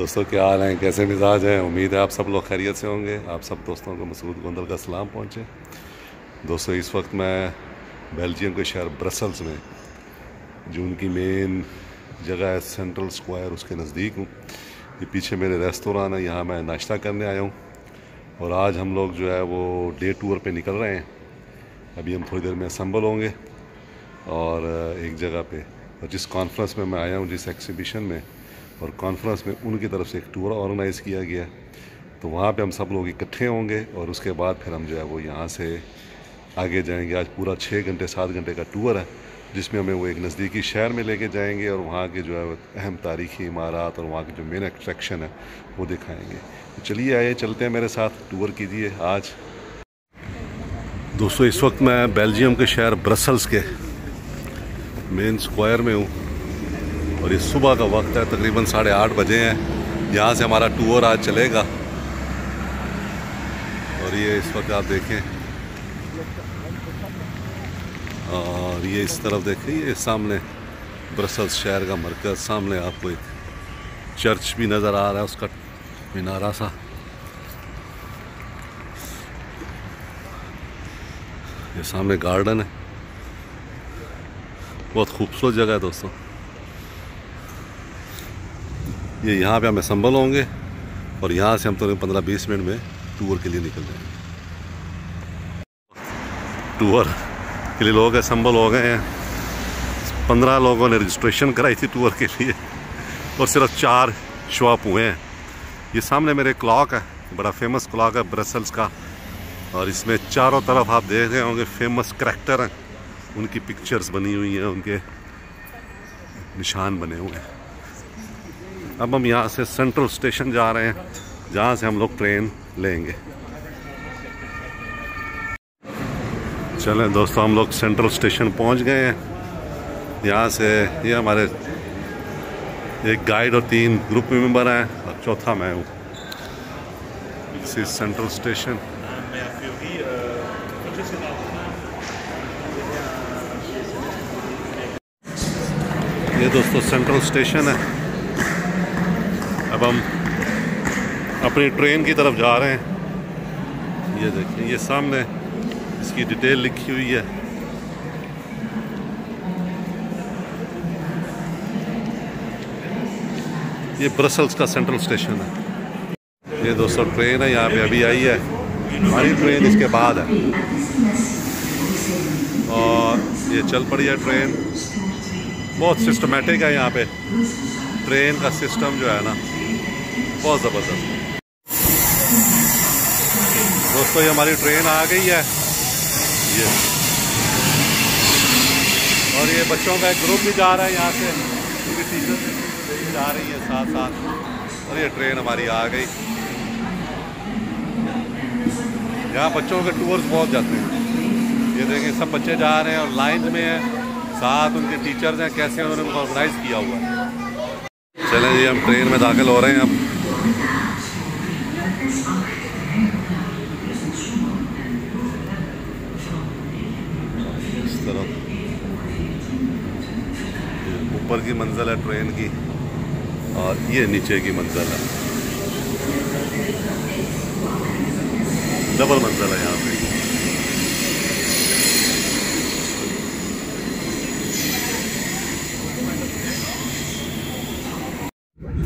दोस्तों क्या हाल हैं, कैसे मिजाज हैं। उम्मीद है आप सब लोग खैरियत से होंगे। आप सब दोस्तों को मसूद गोंदल का सलाम पहुँचे। दोस्तों इस वक्त मैं बेल्जियम के शहर ब्रसल्स में, जो उनकी मेन जगह है सेंट्रल स्क्वायर, उसके नज़दीक हूँ। ये पीछे मेरे रेस्तोरां है, यहाँ मैं नाश्ता करने आया हूँ। और आज हम लोग जो है वो डे टूर पे निकल रहे हैं। अभी हम थोड़ी देर में असम्बल होंगे और एक जगह पे, और जिस कॉन्फ्रेंस में मैं आया हूँ, जिस एग्जीबिशन में और कॉन्फ्रेंस में, उनकी तरफ से एक टूर ऑर्गेनाइज़ किया गया। तो वहाँ पे हम सब लोग इकट्ठे होंगे और उसके बाद फिर हम जो है वो यहाँ से आगे जाएंगे। आज पूरा 6 घंटे 7 घंटे का टूर है, जिसमें हमें वो एक नज़दीकी शहर में लेके जाएंगे और वहाँ के जो है अहम तारीख़ी इमारत और वहाँ की जो मेन अट्रैक्शन है वो दिखाएंगे। तो चलिए आइए, चलते हैं मेरे साथ, टूर कीजिए आज। दोस्तों इस वक्त मैं बेल्जियम के शहर ब्रसल्स के मेन स्क्वायर में हूँ और ये सुबह का वक्त है, तकरीबन 8:30 बजे हैं। यहाँ से हमारा टूर आज चलेगा। और ये इस वक्त आप देखें, और ये इस तरफ देखें, ये सामने ब्रसल्स शहर का मरकज़, सामने आपको एक चर्च भी नज़र आ रहा है, उसका मीनारा सा। ये सामने गार्डन है, बहुत खूबसूरत जगह है दोस्तों। ये यहाँ पे हम असम्बल होंगे और यहाँ से हम तो 15-20 मिनट में टूर के लिए निकल जाएंगे। टूर के लिए लोग असम्बल हो गए हैं। 15 लोगों ने रजिस्ट्रेशन कराई थी टूर के लिए और सिर्फ 4 शो अप हुए हैं। ये सामने मेरे क्लॉक है, बड़ा फेमस क्लॉक है ब्रसल्स का, और इसमें चारों तरफ आप देख रहे होंगे फेमस करैक्टर हैं, उनकी पिक्चर्स बनी हुई हैं, उनके निशान बने हुए हैं। अब हम यहाँ से सेंट्रल स्टेशन जा रहे हैं, जहाँ से हम लोग ट्रेन लेंगे। चलें दोस्तों, हम लोग सेंट्रल स्टेशन पहुँच गए हैं। यहाँ से ये हमारे एक गाइड और 3 ग्रुप मेंबर हैं और चौथा मैं हूँ। This is central station. ये दोस्तों सेंट्रल स्टेशन है। अब हम अपनी ट्रेन की तरफ जा रहे हैं। ये देखिए, ये सामने इसकी डिटेल लिखी हुई है। ये ब्रसल्स का सेंट्रल स्टेशन है। ये दोस्तों ट्रेन है, यहाँ पे अभी आई है, हमारी ट्रेन इसके बाद है। और ये चल पड़ी है ट्रेन, बहुत सिस्टमेटिक है यहाँ पे ट्रेन का सिस्टम जो है ना, बहुत ज़बरदस्त। दोस्तों ये हमारी ट्रेन आ गई है, ये, और ये बच्चों का एक ग्रुप भी जा रहा है यहाँ से, उनकी टीचर जा रही है साथ साथ, और ये ट्रेन हमारी आ गई। यहाँ बच्चों के टूर्स बहुत जाते हैं। ये देखें, सब बच्चे जा रहे हैं और लाइन में हैं, साथ उनके टीचर्स हैं, कैसे उन्होंने उनको ऑर्गेनाइज किया हुआ है। चलें जी, हम ट्रेन में दाखिल हो रहे हैं अब। इस तरफ ऊपर की मंजिल है ट्रेन की और ये नीचे की मंजिल है, डबल मंजिल है यहाँ पे।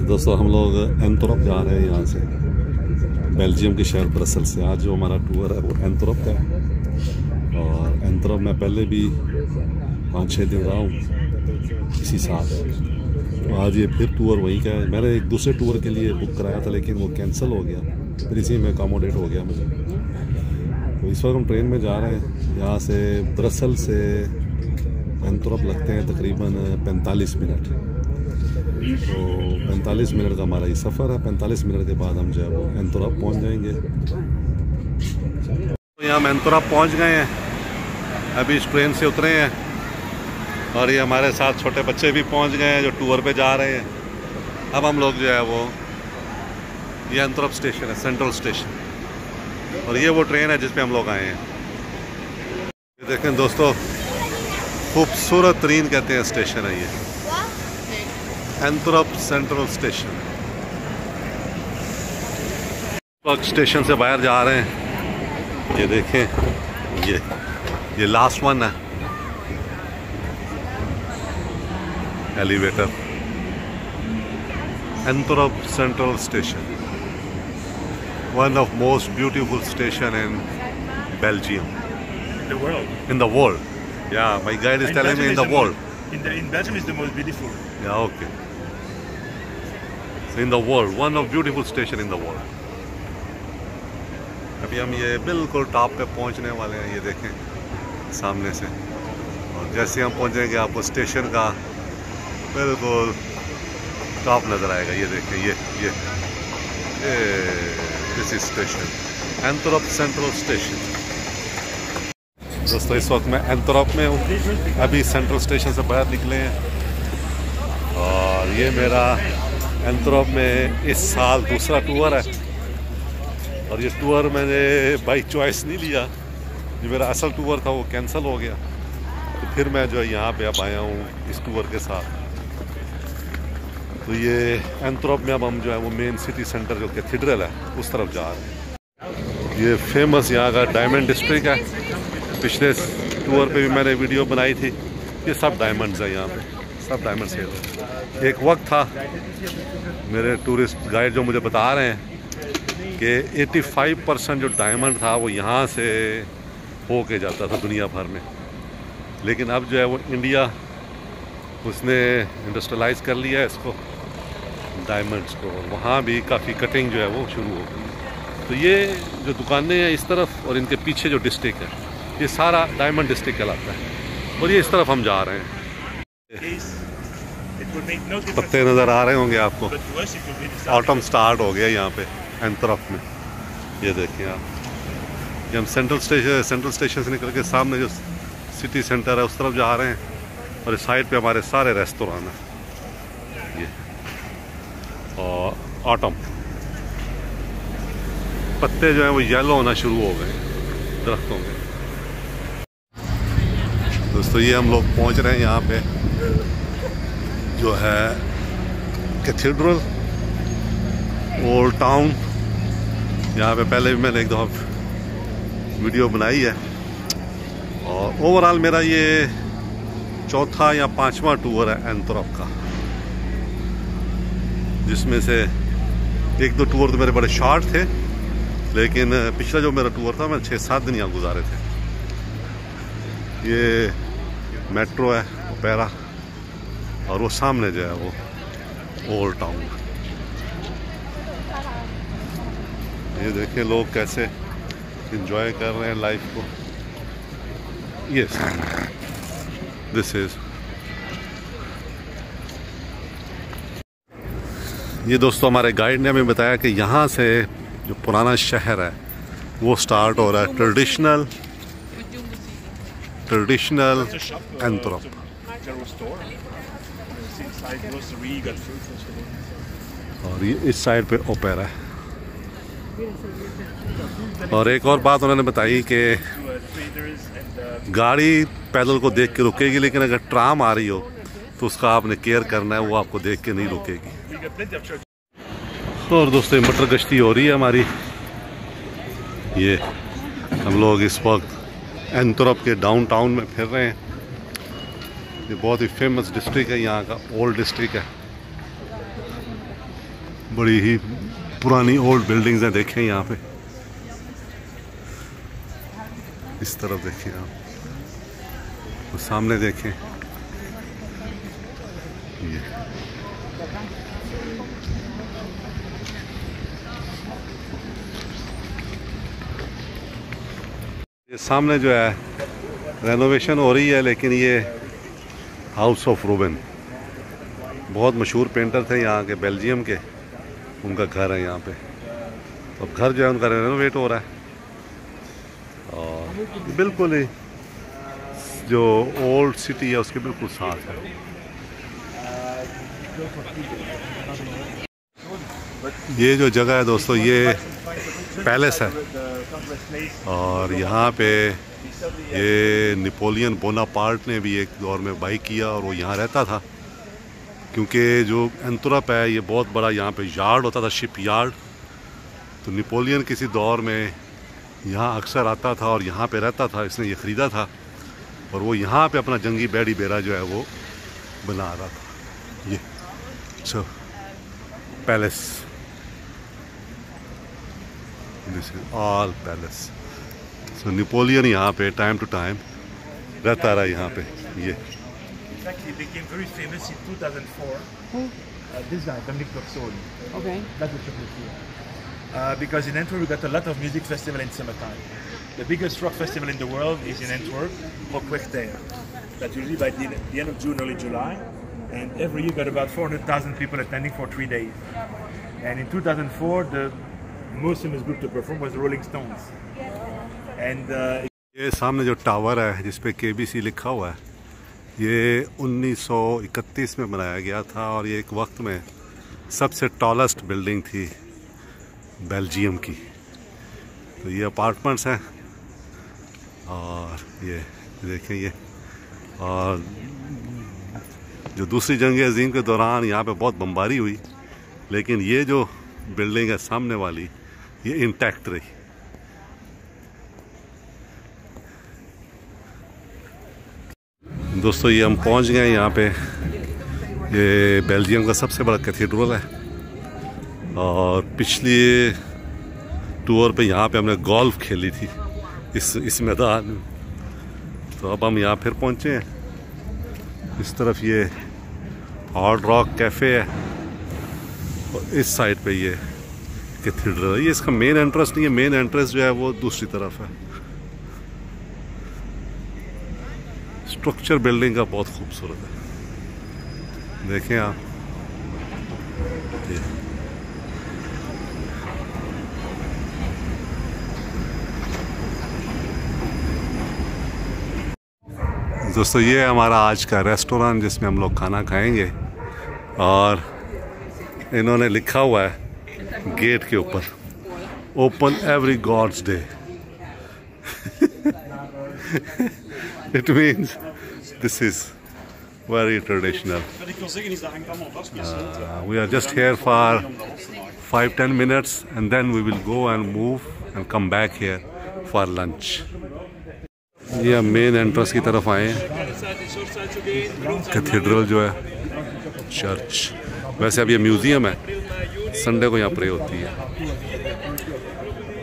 दोस्तों हम लोग इंटोरप जा रहे हैं यहाँ से, बेल्जियम के शहर ब्रसल्स से। आज जो हमारा टूर है वो इंटोरप का है, और इंटोरप में पहले भी 5-6 दिन रहा हूँ इसी साल। तो आज ये फिर टूर वहीं का है। मैंने एक दूसरे टूर के लिए बुक कराया था, लेकिन वो कैंसिल हो गया, फिर इसी में अकोमोडेट हो गया मुझे। तो इस वक्त हम ट्रेन में जा रहे हैं। यहाँ से ब्रसल से इंटोरप लगते हैं तकरीबन 45 मिनट। तो 45 मिनट का हमारा ये सफ़र है। 45 मिनट के बाद हम जो है वो इंटोरप पहुँच जाएंगे। तो यहाँ हम इंटोरप पहुँच गए हैं, अभी इस ट्रेन से उतरे हैं, और ये हमारे साथ छोटे बच्चे भी पहुँच गए हैं जो टूर पे जा रहे हैं। अब हम लोग जो है वो, ये इंटोरप स्टेशन है, सेंट्रल स्टेशन, और ये वो ट्रेन है जिस पे हम लोग आए हैं। ये देखें दोस्तों, खूबसूरत तरीन कहते हैं स्टेशन है ये, एंटवर्प सेंट्रल स्टेशन। वक्त स्टेशन से बाहर जा रहे हैं, ये देखें, ये लास्ट वन है elevator, Antwerp central station, one of most beautiful station in Belgium, in the world. Yeah, my guide is telling me in the world. In Belgium is the most beautiful. Yeah, okay. So in the world, one of beautiful station in the world. अभी हम ये बिल्कुल top पे पहुंचने वाले हैं, ये देखें सामने से, और जैसे हम पहुंचेंगे आपको स्टेशन का बिल्कुल टॉप नज़र आएगा। ये देखें, ये this is station Antwerp central station. दोस्तों इस वक्त मैं एंटवर्प में हूँ, अभी सेंट्रल स्टेशन से बाहर निकले हैं, और ये मेरा एंटवर्प में इस साल दूसरा टूर है, और ये टूर मैंने बाई चॉइस नहीं लिया, जो मेरा असल टूर था वो कैंसिल हो गया, तो फिर मैं जो है यहाँ पे अब आया हूँ इस टूर के साथ। तो ये एंटवर्प में अब हम जो है वो मेन सिटी सेंटर जो कैथेड्रल है उस तरफ जा रहे हैं। ये फेमस यहाँ का डायमंड डिस्ट्रिक्ट है, पिछले टूर पे भी मैंने वीडियो बनाई थी। ये सब डायमंड्स है यहाँ पे, सब डायमंड सेल है। एक वक्त था, मेरे टूरिस्ट गाइड जो मुझे बता रहे हैं कि 85% जो डायमंड था वो यहाँ से हो के जाता था दुनिया भर में, लेकिन अब जो है वो इंडिया उसने इंडस्ट्रियलाइज कर लिया है इसको, डायमंड्स को, वहाँ भी काफ़ी कटिंग जो है वो शुरू हो गई। तो ये जो दुकानें हैं इस तरफ और इनके पीछे जो डिस्ट्रिक्ट है ये सारा डायमंड डिस्ट्रिक्ट कहलाता है, और ये इस तरफ हम जा रहे हैं। पत्ते नज़र आ रहे होंगे आपको, ऑटम स्टार्ट हो गया यहाँ पे एंटवर्प में। ये देखिए आप, ये हम सेंट्रल स्टेशन से निकल के सामने जो सिटी सेंटर है उस तरफ जा रहे हैं, और इस साइड पे हमारे सारे रेस्तोरां हैं ये, और ऑटम पत्ते जो हैं वो येलो होना शुरू हो गए दरख्तों में। दोस्तों ये हम लोग पहुंच रहे हैं यहाँ पे जो है कैथेड्रल ओल्ड टाउन। यहाँ पे पहले भी मैंने एक दफ़ा वीडियो बनाई है, और ओवरऑल मेरा ये चौथा या पांचवा टूर है एंटवर्प का, जिसमें से एक दो टूर तो मेरे बड़े शॉर्ट थे, लेकिन पिछला जो मेरा टूर था मैंने 6-7 दिन यहाँ गुजारे थे। ये मेट्रो है ओपेरा, और वो सामने जो है वो ओल्ड टाउन। ये देखिए लोग कैसे एंजॉय कर रहे हैं लाइफ को। ये दिस इज, ये दोस्तों हमारे गाइड ने हमें बताया कि यहाँ से जो पुराना शहर है वो स्टार्ट हो रहा है, ट्रेडिशनल एंटवर्प। और ये इस साइड पे ओपेरा है। और एक और बात उन्होंने बताई कि गाड़ी पैदल को देख के रुकेगी, लेकिन अगर ट्राम आ रही हो तो उसका आपने केयर करना है, वो आपको देख के नहीं रुकेगी। और दोस्तों मटर गश्ती हो रही है हमारी। ये हम लोग इस वक्त एंटवर्प के डाउनटाउन में फिर रहे हैं। ये बहुत ही फेमस डिस्ट्रिक्ट है, यहाँ का ओल्ड डिस्ट्रिक्ट है, बड़ी ही पुरानी ओल्ड बिल्डिंग्स हैं। देखें यहाँ पे इस तरफ देखें आप, तो सामने देखें ये सामने जो है रेनोवेशन हो रही है, लेकिन ये हाउस ऑफ रूबेन बहुत मशहूर पेंटर थे यहाँ के, बेल्जियम के, उनका घर है यहाँ पे। तो अब घर जो है उनका रेनोवेट हो रहा है, और बिल्कुल ही जो ओल्ड सिटी है उसके बिल्कुल साथ है। ये जो जगह है दोस्तों ये पैलेस है, और यहाँ पे ये नेपोलियन बोनापार्ट ने भी एक दौर में बाई किया और वो यहाँ रहता था, क्योंकि जो एंटवर्प है ये बहुत बड़ा यहाँ पे यार्ड होता था, शिप यार्ड, तो नेपोलियन किसी दौर में यहाँ अक्सर आता था और यहाँ पे रहता था, इसने ये ख़रीदा था और वो यहाँ पे अपना जंगी बैडी बेरा जो है वो बना रहा था। ये palace, this is all palace. So Napoleon यहाँ पे टाइम टू टाइम रहता रहा यहाँ पे। ये He became very famous in 2004. This guy, Dominic Toxoli. Okay. That's the chocolate here. Because in Antwerp we got a lot of music festival in summertime. The biggest rock festival in the world is in Antwerp, Rockwechter. That's usually by the end of June, early July. And every year got about 400,000 people attending for 3 days. And in 2004, the most famous group to perform was the Rolling Stones. And ये सामने जो tower है जिस पे KBC लिखा हुआ है, ये 1931 में बनाया गया था और ये एक वक्त में सबसे टॉलेस्ट बिल्डिंग थी बेल्जियम की। तो ये अपार्टमेंट्स हैं और ये देखें ये, और जो दूसरी जंग अज़ीम के दौरान यहाँ पे बहुत बमबारी हुई, लेकिन ये जो बिल्डिंग है सामने वाली ये इंटैक्ट रही। दोस्तों ये हम पहुंच गए यहाँ पे। ये बेल्जियम का सबसे बड़ा कैथीड्रल है और पिछली टूर पे यहाँ पे हमने गोल्फ खेली थी इस मैदान में। तो अब हम यहाँ फिर पहुँचे हैं। इस तरफ ये हार्ड रॉक कैफ़े है और इस साइड पे ये कैथीड्रल है। ये इसका मेन एंट्रेंस नहीं है, मेन एंट्रेंस जो है वो दूसरी तरफ है। स्ट्रक्चर बिल्डिंग का बहुत खूबसूरत है, देखें आप। दोस्तों ये है हमारा आज का रेस्टोरेंट जिसमें हम लोग खाना खाएंगे और इन्होंने लिखा हुआ है गेट के ऊपर, open every God's day. It means this is very traditional. We are just here for 5-10 minutes and then we will go and move and come back here for lunch. ये हम मेन एंट्रेंस की तरफ आए हैं। Cathedral जो है church, वैसे अब ये म्यूज़ियम है, संडे को यहाँ प्रे होती है।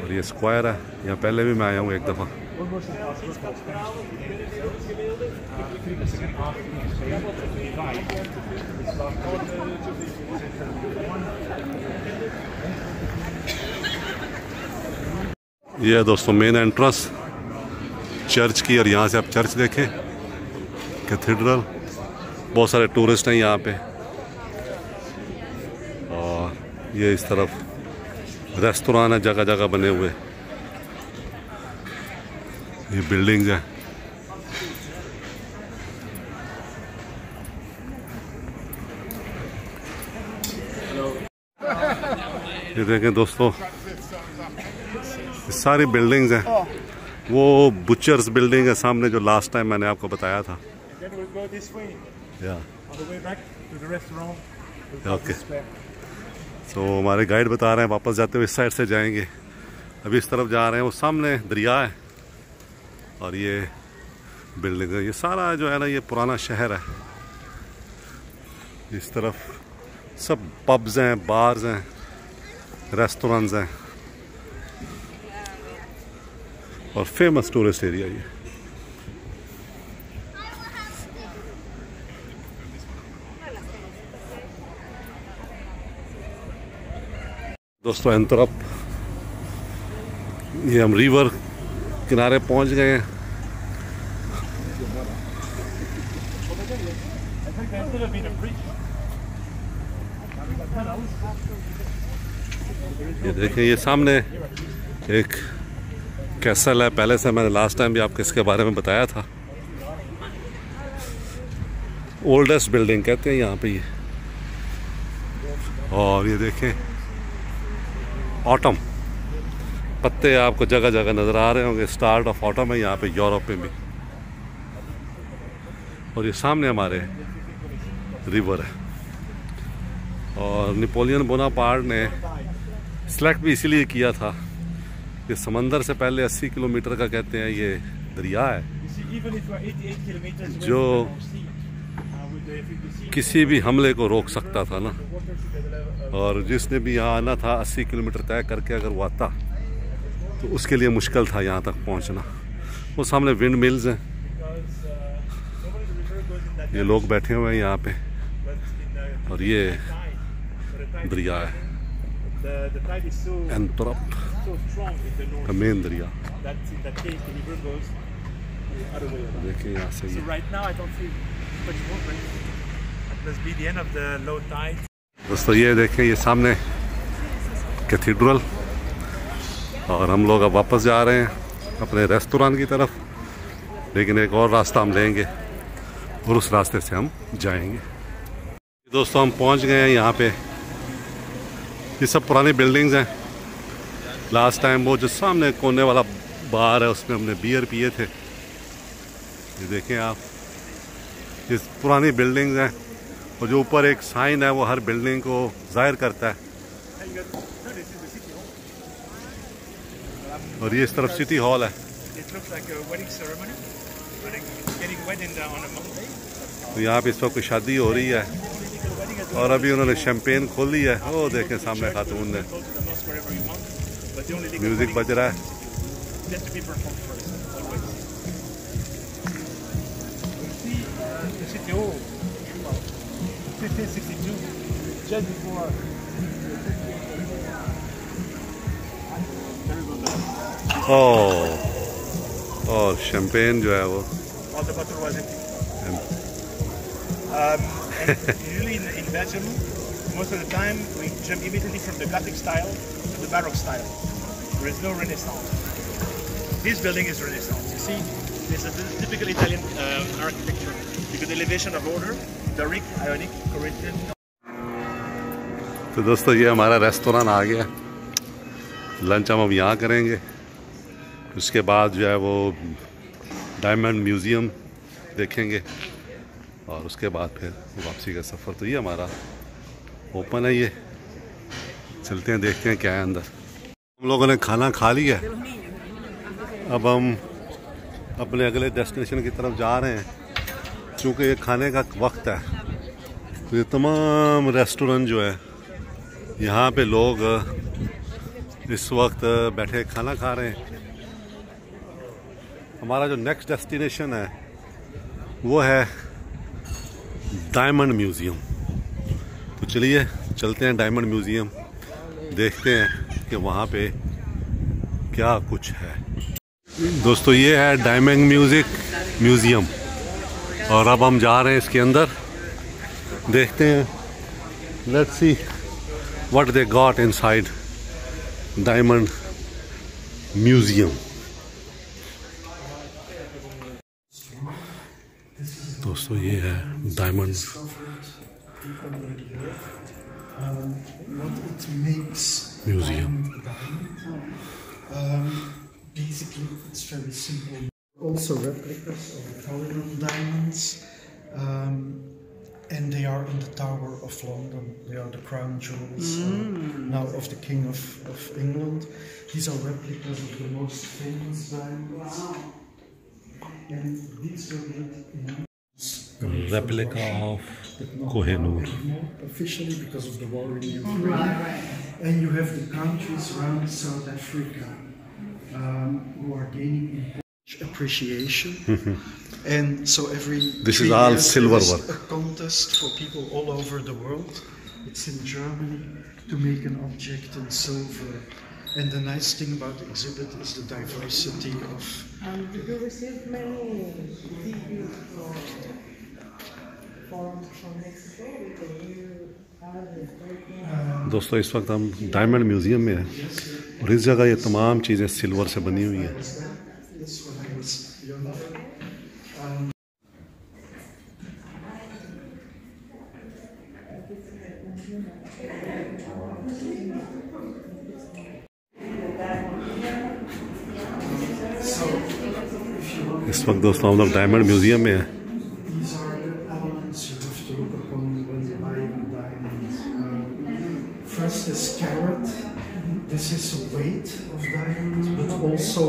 और ये स्क्वायर है, यहाँ पहले भी मैं आया हूँ एक दफ़ा। ये है दोस्तों मेन एंट्रेंस चर्च की, और यहाँ से आप चर्च देखें, कैथीड्रल। बहुत सारे टूरिस्ट हैं यहाँ पे। और ये इस तरफ रेस्टोरेंट है जगह जगह बने हुए। ये बिल्डिंग्स हैं। ये देखें दोस्तों, सारी बिल्डिंग्स हैं। वो बुचर्स बिल्डिंग है सामने जो लास्ट टाइम मैंने आपको बताया था। ओके, तो हमारे गाइड बता रहे हैं वापस जाते हुए इस साइड से जाएंगे। अभी इस तरफ जा रहे हैं, वो सामने दरिया है और ये बिल्डिंग है। ये सारा जो है ना ये पुराना शहर है। इस तरफ सब पब्स हैं, बार्स हैं, रेस्टोरेंट्स हैं और फेमस टूरिस्ट एरिया ये। दोस्तों एंटरप, ये हम रिवर किनारे पहुंच गए हैं। ये देखें, ये सामने एक कैसल है, पैलेस है। मैंने लास्ट टाइम भी आपको इसके बारे में बताया था। ओल्डेस्ट बिल्डिंग कहते हैं यहाँ पे ये। और ये देखें ऑटम, पत्ते आपको जगह जगह नज़र आ रहे होंगे। स्टार्ट ऑफ ऑटम है यहाँ पे यूरोप में भी। और ये सामने हमारे रिवर है। और नेपोलियन बोनापार्ट ने सेलेक्ट भी इसीलिए किया था कि समंदर से पहले 80 किलोमीटर का कहते हैं ये दरिया है जो किसी भी हमले को रोक सकता था ना, और जिसने भी यहाँ आना था 80 किलोमीटर तय करके अगर वो आता तो उसके लिए मुश्किल था यहाँ तक पहुँचना। वो सामने विंड मिल्स हैं, ये लोग बैठे हुए हैं यहाँ पे, और ये दरिया है एंटवर्प का मेन दरिया। देखिए यहाँ से दोस्तों ये देखें, ये सामने कैथीड्रल, और हम लोग अब वापस जा रहे हैं अपने रेस्टोरेंट की तरफ, लेकिन एक और रास्ता हम लेंगे और उस रास्ते से हम जाएंगे। दोस्तों हम पहुंच गए हैं यहाँ पे। ये सब पुरानी बिल्डिंग्स हैं। लास्ट टाइम वो जो सामने कोने वाला बार है उसमें हमने बियर पिए थे। ये देखें आप, ये पुरानी बिल्डिंग्स हैं, और जो ऊपर एक साइन है वो हर बिल्डिंग को जाहिर करता है। और ये इस तरफ सिटी हॉल है। तो यहाँ पे इस वक्त कोई शादी हो रही है, और अभी उन्होंने शैंपेन खोली है। वो देखें सामने खातून ने, म्यूजिक बज रहा है। और शैंपेन जो है वो usually in Belgium, most of the time we jump immediately from the Gothic style to the Baroque style. There is no Renaissance. This building is Renaissance. You see, this is a typical Italian architecture. You get elevation of order, Doric, Ionic, Corinthian. तो दोस्तों ये हमारा restaurant आ गया। Lunch हम अब यहाँ करेंगे, उसके बाद जो है वो डायमंड म्यूज़ियम देखेंगे, और उसके बाद फिर वापसी का सफ़र। तो ये हमारा ओपन है, ये चलते हैं देखते हैं क्या है अंदर। हम लोगों ने खाना खा लिया, अब हम अपने अगले डेस्टिनेशन की तरफ जा रहे हैं। क्योंकि ये खाने का वक्त है, तो ये तमाम रेस्टोरेंट जो है यहाँ पे लोग इस वक्त बैठे खाना खा रहे हैं। हमारा जो नेक्स्ट डेस्टिनेशन है वो है डायमंड म्यूज़ियम। तो चलिए चलते हैं डायमंड म्यूज़ियम, देखते हैं कि वहाँ पे क्या कुछ है। दोस्तों ये है डायमंड म्यूज़ियम, और अब हम जा रहे हैं इसके अंदर, देखते हैं। Let's see what they got inside diamond museum. दोस्तों ये है diamond museum. Basically, it's very simple. Also replicas of Italian diamonds, and they are in the Tower of London. They are the crown jewels now of the King of England. These are replicas of the most famous diamonds, and these were made in replica of Kohinoor. Officially because of the war in Ukraine. And you have the countries around South Africa who are gaining appreciation. And so this is all silver work. A contest for people all over the world. It's in Germany to make an object in silver. And the nice thing about the exhibit is the diversity of. Did you receive many videos from Mexico? दोस्तों इस वक्त हम diamond museum में हैं, और इस जगह ये तमाम चीज़ें सिल्वर से बनी हुई हैं। इस वक्त दोस्तों हम लोग डायमंड म्यूज़ियम में हैं। First is carrot, this is a weight of diamond, but also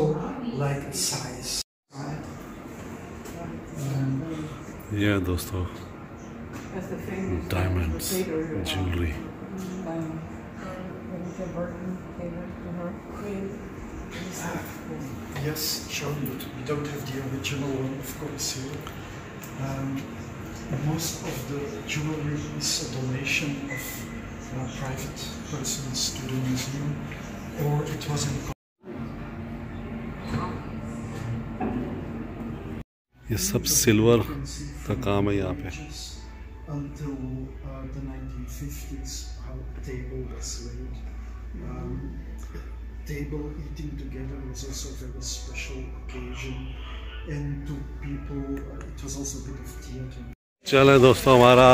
like size. Yeah, दोस्तों, diamonds, jewelry. Yes, sure, but we don't have the original one, of course, here. Most of the jewelry is a donation of private persons to the museum, or it was in. ये सब silver का काम है यहाँ पे. Until the 1950s, how table was laid. Table eating together was also a very special occasion, and to people it was also a bit of theatre. चले दोस्तों, हमारा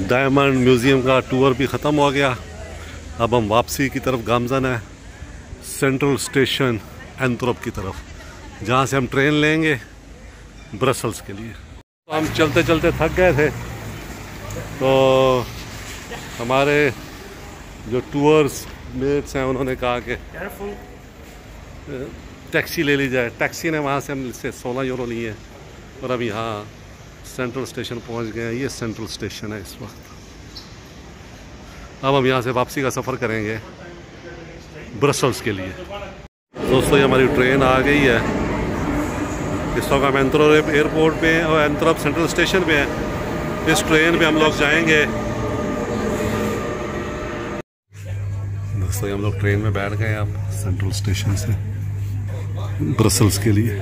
डायमंड म्यूज़ियम का टूर भी ख़त्म हो गया. अब हम वापसी की तरफ गामज़न है, सेंट्रल स्टेशन एंटवर्प की तरफ, जहाँ से हम ट्रेन लेंगे ब्रसल्स के लिए. तो हम चलते चलते थक गए थे, तो हमारे जो टूर्स मेट्स हैं उन्होंने कहा कि टैक्सी ले ली जाए. टैक्सी ने वहाँ से हमसे 16 यूरो लिए और अब यहाँ सेंट्रल स्टेशन पहुँच गए हैं. ये सेंट्रल स्टेशन है इस वक्त. अब हम यहाँ से वापसी का सफ़र करेंगे ब्रसल्स के लिए. दोस्तों, ये हमारी ट्रेन आ गई है. इस वक्त हम एंटवर्प एयरपोर्ट पे और एंटवर्प सेंट्रल स्टेशन पे हैं. इस ट्रेन पे हम लोग जाएंगे. दोस्तों, हम लोग ट्रेन में बैठ गए अब सेंट्रल स्टेशन से ब्रसल्स के लिए.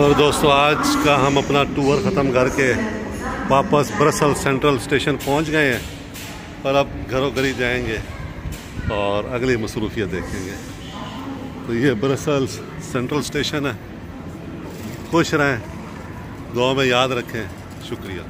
और दोस्तों, आज का हम अपना टूर ख़त्म करके वापस ब्रसल्स सेंट्रल स्टेशन पहुंच गए हैं और अब घरों घर ही जाएंगे और अगली मसरूफियत देखेंगे. तो ये ब्रसल्स सेंट्रल स्टेशन है. खुश रहें, दुआ में याद रखें. शुक्रिया.